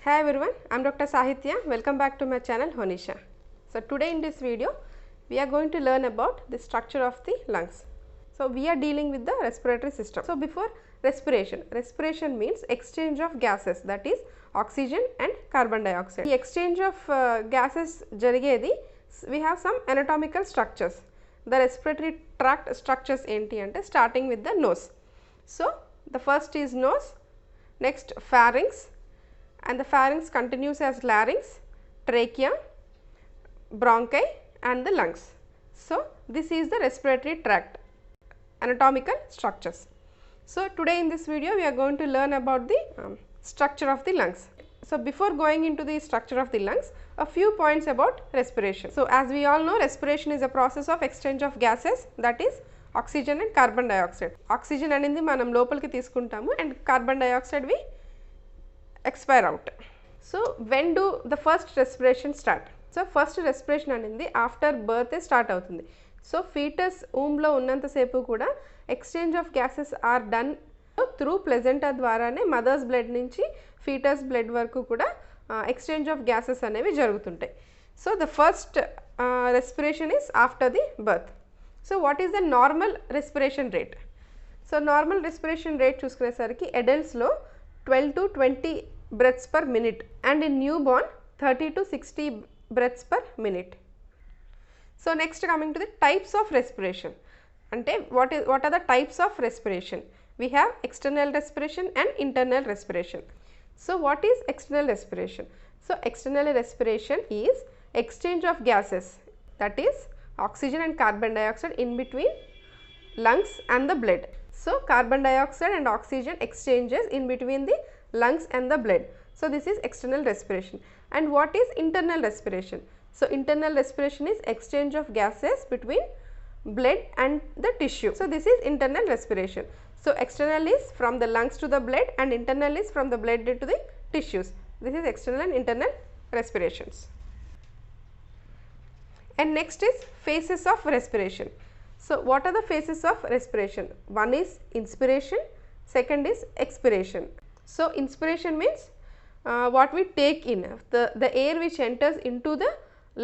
Hi everyone, I am Dr. Sahithya. Welcome back to my channel Honisha. So today in this video, we are going to learn about the structure of the lungs. So we are dealing with the respiratory system. So before respiration means exchange of gases, that is oxygen and carbon dioxide. The exchange of gases jarigedi, we have some anatomical structures. The respiratory tract structures enti ante starting with the nose. So the first is nose, next pharynx, and the pharynx continues as larynx, trachea, bronchi and the lungs. So this is the respiratory tract anatomical structures. So today in this video we are going to learn about the structure of the lungs. So before going into the structure of the lungs, a few points about respiration. So as we all know, respiration is a process of exchange of gases, that is oxygen and carbon dioxide. Oxygen అనేది మనం లోపలికి తీసుకుంటాము and carbon dioxide we expire out. So when do the first respiration start? So first respiration అనేది after birth start అవుతుంది. So foetus ఊమ్లో ఉన్నంతసేపు కూడా exchange of gases are done through placenta ద్వారానే మదర్స్ బ్లడ్ నుంచి ఫీటస్ బ్లడ్ వరకు కూడా exchange of gases అనేవి జరుగుతుంటాయి. So the first respiration is after the birth. So what is the normal respiration rate? So normal respiration rate చూసుకునేసరికి అడల్ట్స్లో 12 to 20 breaths per minute and in newborn 30 to 60 breaths per minute. So next coming to the types of respiration. Ante what are the types of respiration? We have external respiration and internal respiration. So what is external respiration? So external respiration is exchange of gases, that is oxygen and carbon dioxide in between lungs and the blood. So carbon dioxide and oxygen exchanges in between the lungs and the blood. So this is external respiration. And what is internal respiration? So internal respiration is exchange of gases between blood and the tissue. So this is internal respiration. So external is from the lungs to the blood and internal is from the blood to the tissues. This is external and internal respirations. And next is phases of respiration. So what are the phases of respiration? One is inspiration, second is expiration. So inspiration means what we take in, the air which enters into the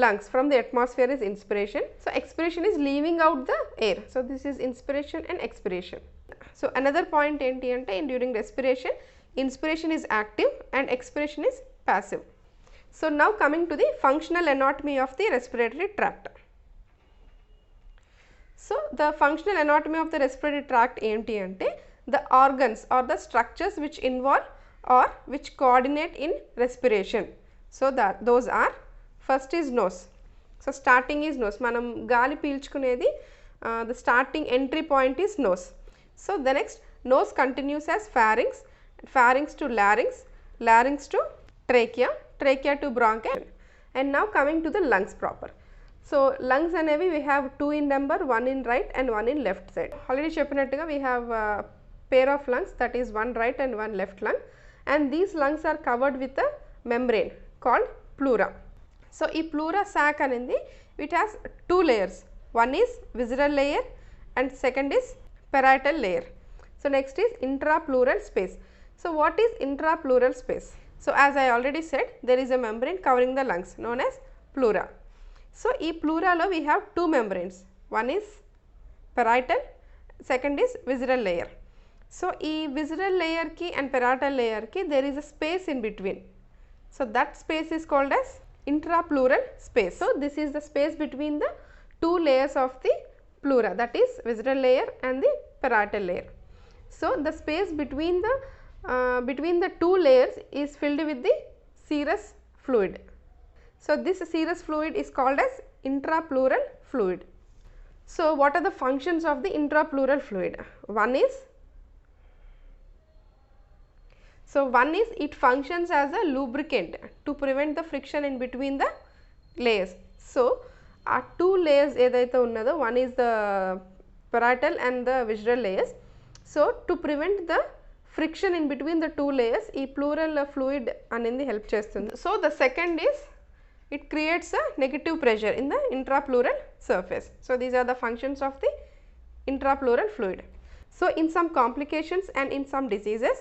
lungs from the atmosphere is inspiration. So expiration is leaving out the air. So this is inspiration and expiration. So another point enti ante during respiration, inspiration is active and expiration is passive. So now coming to the functional anatomy of the respiratory tract. So the functional anatomy of the respiratory tract enti ante the organs or the structures which involve or which coordinate in respiration. So that those are, first is nose. So starting is nose. Manam gali పీల్చుకునేది the starting entry point is nose. So the next, nose continues as pharynx, pharynx to larynx, larynx to trachea, trachea to bronchi. And now coming to the lungs proper. So lungs అనేవి we have two in number, one in right and one in left side. Already చెప్పినట్టుగా we have pair of lungs, that is one right and one left lung, and these lungs are covered with a membrane called pleura. So ఈ pleura sac అనేది it has two layers, one is visceral layer and second is parietal layer. So next is intrapleural space. So what is intrapleural space? So as I already said, there is a membrane covering the lungs known as pleura. So ఈ pleura లో we have two membranes, one is parietal, second is visceral layer. So ఈ visceral layer ki and parietal layer ki there is a space in between. So that space is called as intrapleural space. So this is the space between the two layers of the pleura, that is visceral layer and the parietal layer. So the space between the two layers is filled with the serous fluid. So this serous fluid is called as intrapleural fluid. So what are the functions of the intrapleural fluid? One is it functions as a lubricant to prevent the friction in between the layers. So our two layers edaithe unnado, one is the parietal and the visceral layers. So to prevent the friction in between the two layers, ee pleural fluid anedi help chestundi. So the second is it creates a negative pressure in the intrapleural surface. So these are the functions of the intrapleural fluid. So in some complications and in some diseases,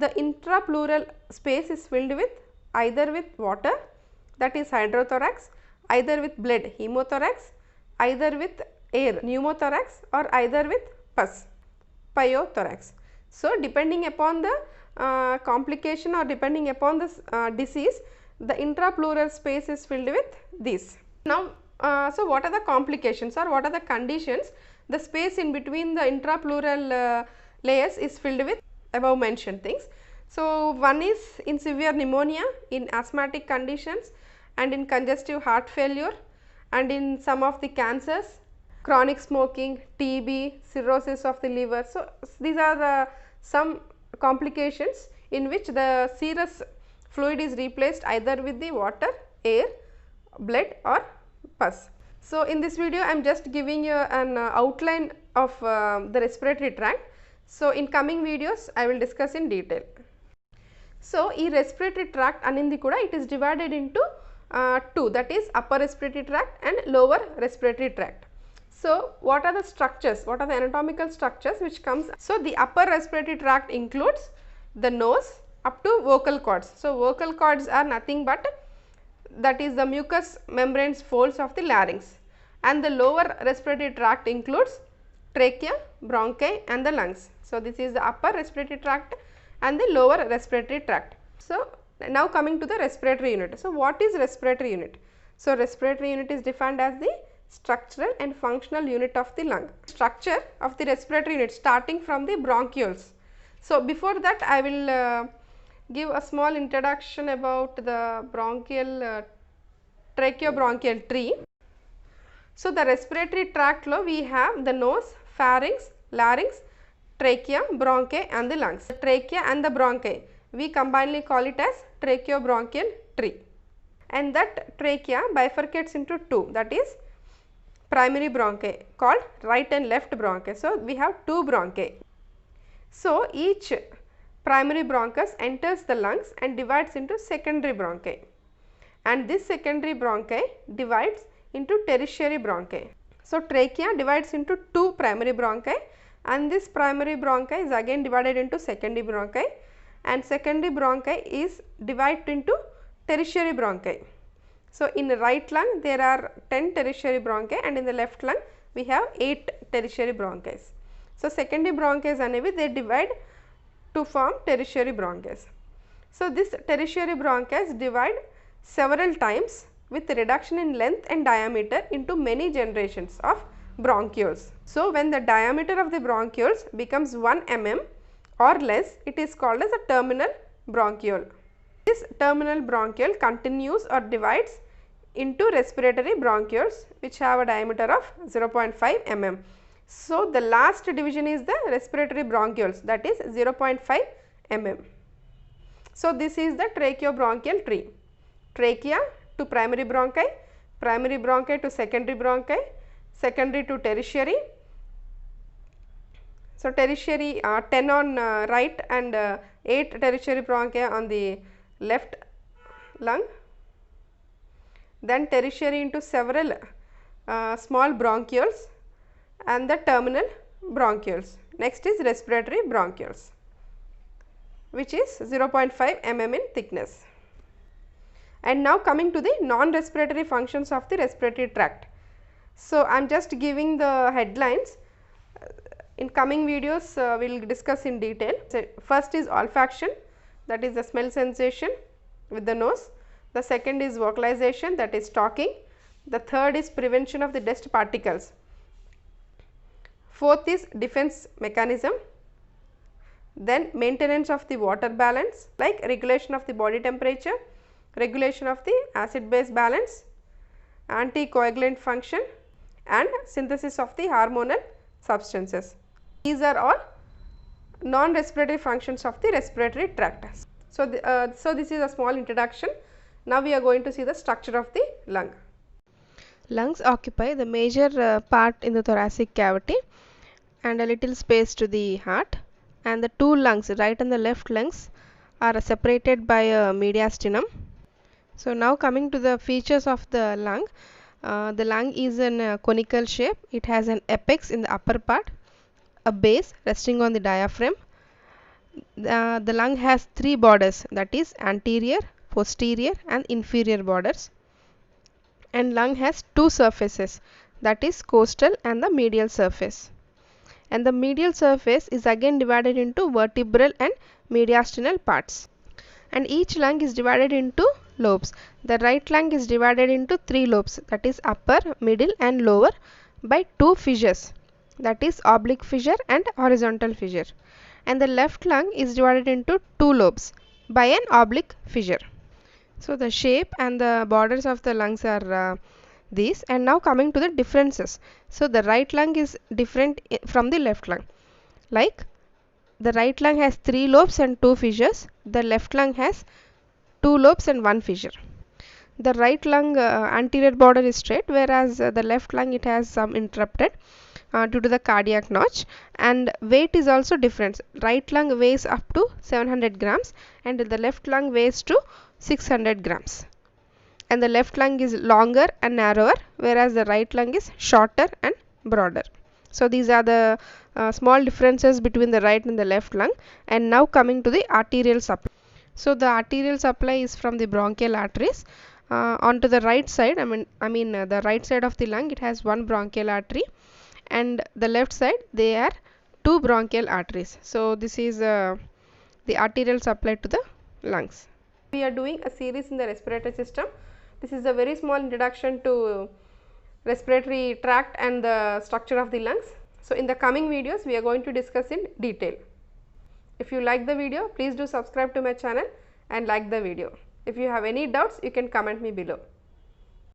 the intrapleural space is filled with either with water, that is hydrothorax, either with blood, hemothorax, either with air, pneumothorax, or either with pus, pyothorax. So, depending upon the complication or depending upon the disease, the intrapleural space is filled with these. Now, so what are the complications or what are the conditions? The space in between the intrapleural layers is filled with above mentioned things. So, one is in severe pneumonia, in asthmatic conditions, and in congestive heart failure, and in some of the cancers, chronic smoking, TB, cirrhosis of the liver. So, these are the some complications in which the serous fluid is replaced either with the water, air, blood or pus. So, in this video I am just giving you an outline of the respiratory tract. So, in coming videos I will discuss in detail. So, ee respiratory tract anindi kuda it is divided into two, that is upper respiratory tract and lower respiratory tract. So, what are the structures, what are the anatomical structures which comes? So, the upper respiratory tract includes the nose up to vocal cords. So, vocal cords are nothing but that is the mucous membranes folds of the larynx, and the lower respiratory tract includes trachea, bronchi and the lungs. So, this is the upper respiratory tract and the lower respiratory tract. So, now coming to the respiratory unit. So, what is respiratory unit? So, respiratory unit is defined as the structural and functional unit of the lung. Structure of the respiratory unit starting from the bronchioles. So, before that I will give a small introduction about the bronchial tracheobronchial tree. So, the respiratory tract lo we have the nose, pharynx, larynx, trachea, bronchi and the lungs. The trachea and the bronchi we combinedly call it as tracheobronchial tree, and that trachea bifurcates into two, that is primary bronchi called right and left bronchi. So, we have two bronchi. So, each primary bronchus enters the lungs and divides into secondary bronchi, and this secondary bronchi divides into tertiary bronchi. So, trachea divides into two primary bronchi, and this primary bronchi is again divided into secondary bronchi, and secondary bronchi is divided into tertiary bronchi. So, in the right lung there are 10 tertiary bronchi, and in the left lung we have 8 tertiary bronchi. So, secondary bronchi అనేవి they divide to form tertiary bronchi. So, this tertiary bronchi divide several times with reduction in length and diameter into many generations of bronchioles. So, when the diameter of the bronchioles becomes 1 mm or less, it is called as a terminal bronchiole. This terminal bronchiole continues or divides into respiratory bronchioles which have a diameter of 0.5 mm. So, the last division is the respiratory bronchioles, that is 0.5 mm. So, this is the tracheobronchial tree. Trachea to primary bronchi to secondary bronchi, secondary to tertiary. So, tertiary 10 on right and 8 tertiary bronchi on the left lung, then tertiary into several small bronchioles and the terminal bronchioles. Next is respiratory bronchioles, which is 0.5 mm in thickness. And now coming to the non-respiratory functions of the respiratory tract. So, I am just giving the headlines. In coming videos we will discuss in detail. So, first is olfaction, that is the smell sensation with the nose. The second is vocalization, that is talking. The third is prevention of the dust particles. Fourth is defense mechanism. Then maintenance of the water balance, like regulation of the body temperature, regulation of the acid base balance, anticoagulant function and synthesis of the hormonal substances. These are all non-respiratory functions of the respiratory tract. So, this is a small introduction. Now, we are going to see the structure of the lung. Lungs occupy the major part in the thoracic cavity and a little space to the heart, and the two lungs, right and the left lungs, are separated by a mediastinum. So, now coming to the features of the lung is in conical shape. It has an apex in the upper part, a base resting on the diaphragm. The lung has three borders, that is anterior, posterior and inferior borders, and lung has two surfaces, that is costal and the medial surface. And the medial surface is again divided into vertebral and mediastinal parts. And each lung is divided into lobes. The right lung is divided into three lobes, that is upper, middle and lower, by two fissures, that is oblique fissure and horizontal fissure. And the left lung is divided into two lobes by an oblique fissure. So the shape and the borders of the lungs are these. And now coming to the differences. So the right lung is different from the left lung. Like the right lung has three lobes and two fissures. The left lung has two lobes and one fissure. The right lung anterior border is straight, whereas the left lung it has some interrupted due to the cardiac notch. And weight is also different. Right lung weighs up to 700 grams and the left lung weighs to 600 grams. And the left lung is longer and narrower, whereas the right lung is shorter and broader. So these are the small differences between the right and the left lung. And now coming to the arterial supply. So the arterial supply is from the bronchial arteries. Onto the right side, the right side of the lung, it has one bronchial artery, and the left side they are two bronchial arteries. So this is the arterial supply to the lungs. We are doing a series in the respiratory system. This is a very small introduction to respiratory tract and the structure of the lungs. So in the coming videos we are going to discuss in detail. If you like the video, please do subscribe to my channel and like the video. If you have any doubts, you can comment me below.